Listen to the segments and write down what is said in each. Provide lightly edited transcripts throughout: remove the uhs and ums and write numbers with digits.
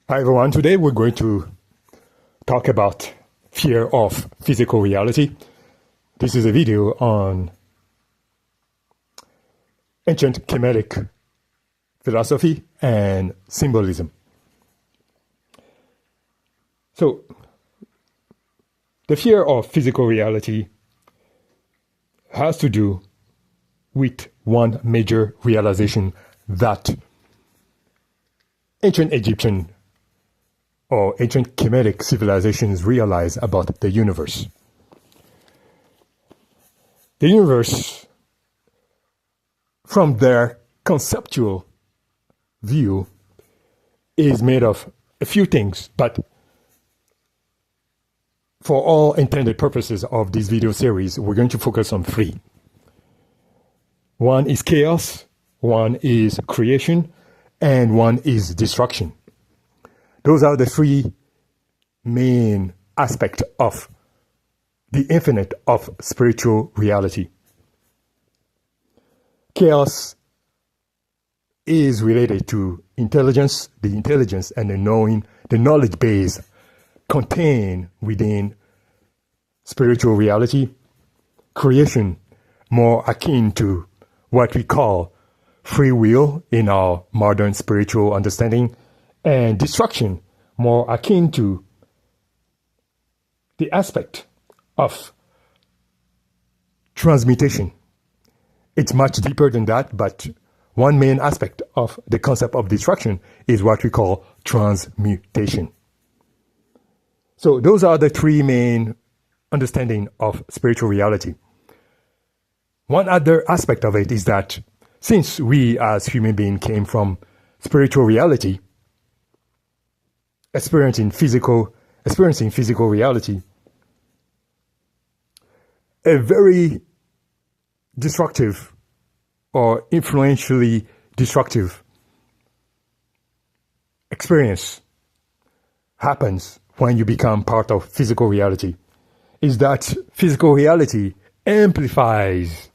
Hi everyone, today we're going to talk about fear of physical reality. This is a video on ancient Kemetic philosophy and symbolism. So, the fear of physical reality has to do with one major realization that ancient Egyptian or ancient Kemetic civilizations realize about the universe. The universe, from their conceptual view, is made of a few things, but for all intended purposes of this video series, we're going to focus on three. One is chaos, one is creation, and one is destruction. Those are the three main aspects of the infinite of spiritual reality. Chaos is related to intelligence, the intelligence and the knowing, the knowledge base contained within spiritual reality. Creation, more akin to what we call free will in our modern spiritual understanding, and destruction, more akin to the aspect of transmutation. It's much deeper than that, but one main aspect of the concept of destruction is what we call transmutation. So those are the three main understanding of spiritual reality. One other aspect of it is that since we as human beings came from spiritual reality, experiencing physical reality, a very destructive or influentially destructive experience happens when you become part of physical reality, is that physical reality amplifies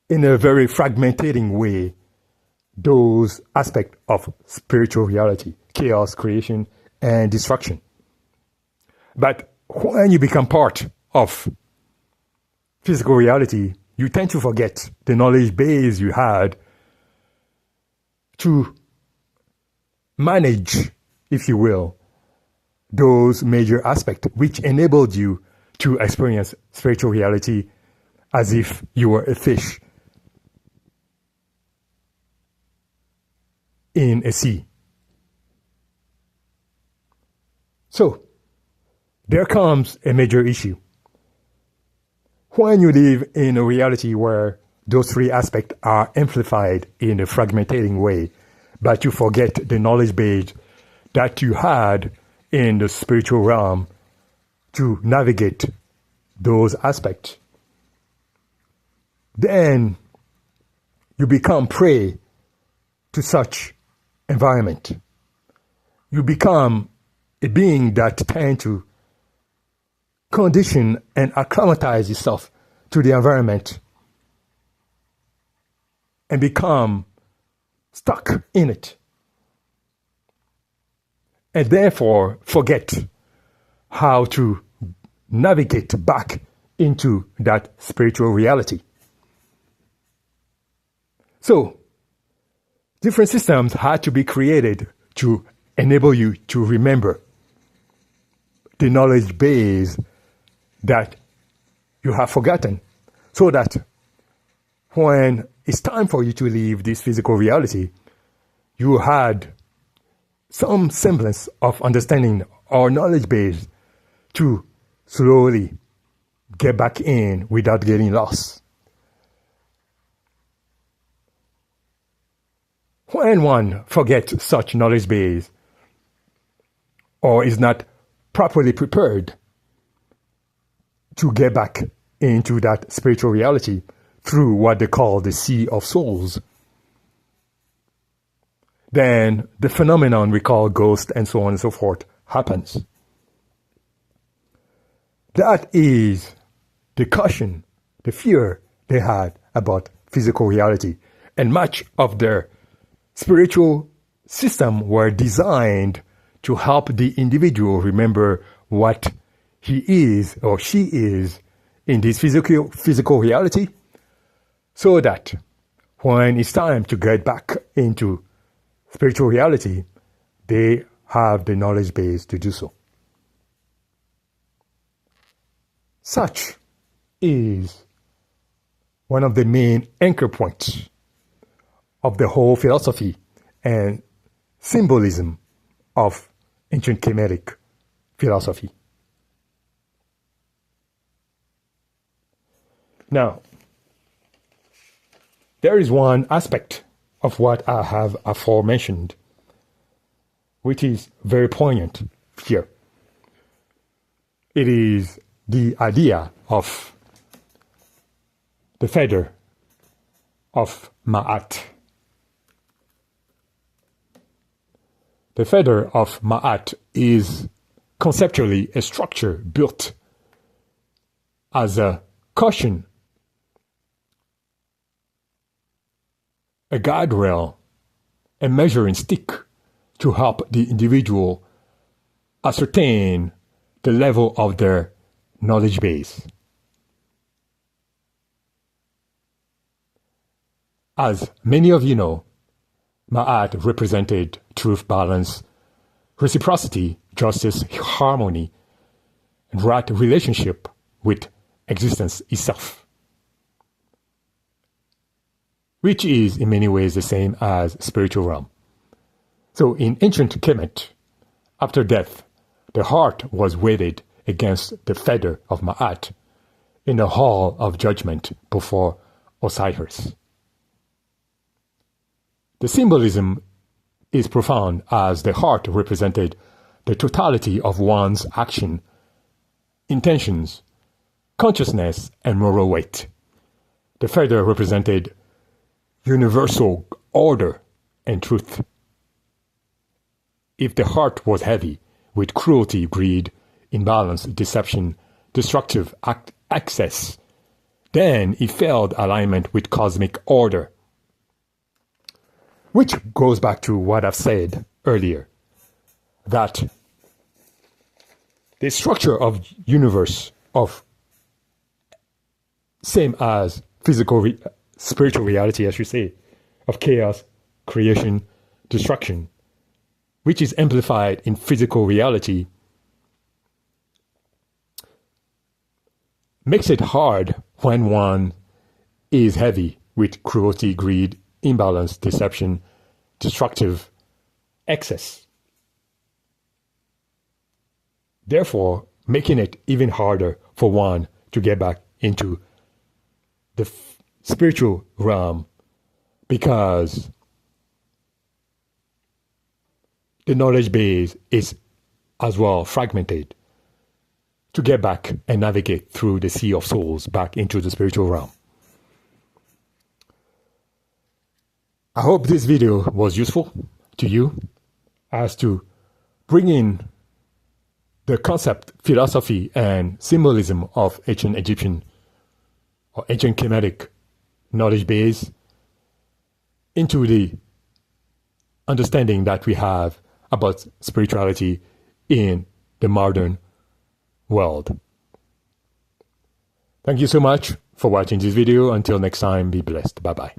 in a very fragmenting way those aspects of spiritual reality: chaos, creation, and destruction. But when you become part of physical reality, you tend to forget the knowledge base you had to manage, if you will, those major aspects which enabled you to experience spiritual reality as if you were a fish in a sea. So, there comes a major issue. When you live in a reality where those three aspects are amplified in a fragmenting way, but you forget the knowledge base that you had in the spiritual realm to navigate those aspects, then you become prey to such environment. You become a being that tends to condition and acclimatize yourself to the environment and become stuck in it, and therefore forget how to navigate back into that spiritual reality. So, different systems had to be created to enable you to remember the knowledge base that you have forgotten, so that when it's time for you to leave this physical reality, you had some semblance of understanding or knowledge base to slowly get back in without getting lost. When one forgets such knowledge base or is not properly prepared to get back into that spiritual reality through what they call the Sea of Souls, then the phenomenon we call ghost and so on and so forth happens. That is the caution, the fear they had about physical reality, and much of their spiritual systems were designed to help the individual remember what he is or she is in this physical reality, so that when it's time to get back into spiritual reality, they have the knowledge base to do so. Such is one of the main anchor points of the whole philosophy and symbolism of ancient Kemetic philosophy. Now, there is one aspect of what I have aforementioned which is very poignant here. It is the idea of the feather of Maat. The feather of Maat is conceptually a structure built as a cushion, a guide rail, a measuring stick to help the individual ascertain the level of their knowledge base. As many of you know, Maat represented truth, balance, reciprocity, justice, harmony, and right relationship with existence itself, which is in many ways the same as spiritual realm. So in ancient Kemet, after death, the heart was weighted against the feather of Maat in the hall of judgment before Osiris. The symbolism is profound, as the heart represented the totality of one's action, intentions, consciousness, and moral weight. The feather represented universal order and truth. If the heart was heavy with cruelty, greed, imbalance, deception, destructive excess, then it failed alignment with cosmic order. Which goes back to what I've said earlier, that the structure of universe of same as spiritual reality, as you say, of chaos, creation, destruction, which is amplified in physical reality, makes it hard when one is heavy with cruelty, greed, imbalance, deception, destructive excess. Therefore, making it even harder for one to get back into the spiritual realm, because the knowledge base is as well fragmented to get back and navigate through the sea of souls back into the spiritual realm. I hope this video was useful to you as to bring in the concept, philosophy, and symbolism of ancient Egyptian or ancient Kemetic knowledge base into the understanding that we have about spirituality in the modern world. Thank you so much for watching this video. Until next time, be blessed. Bye-bye.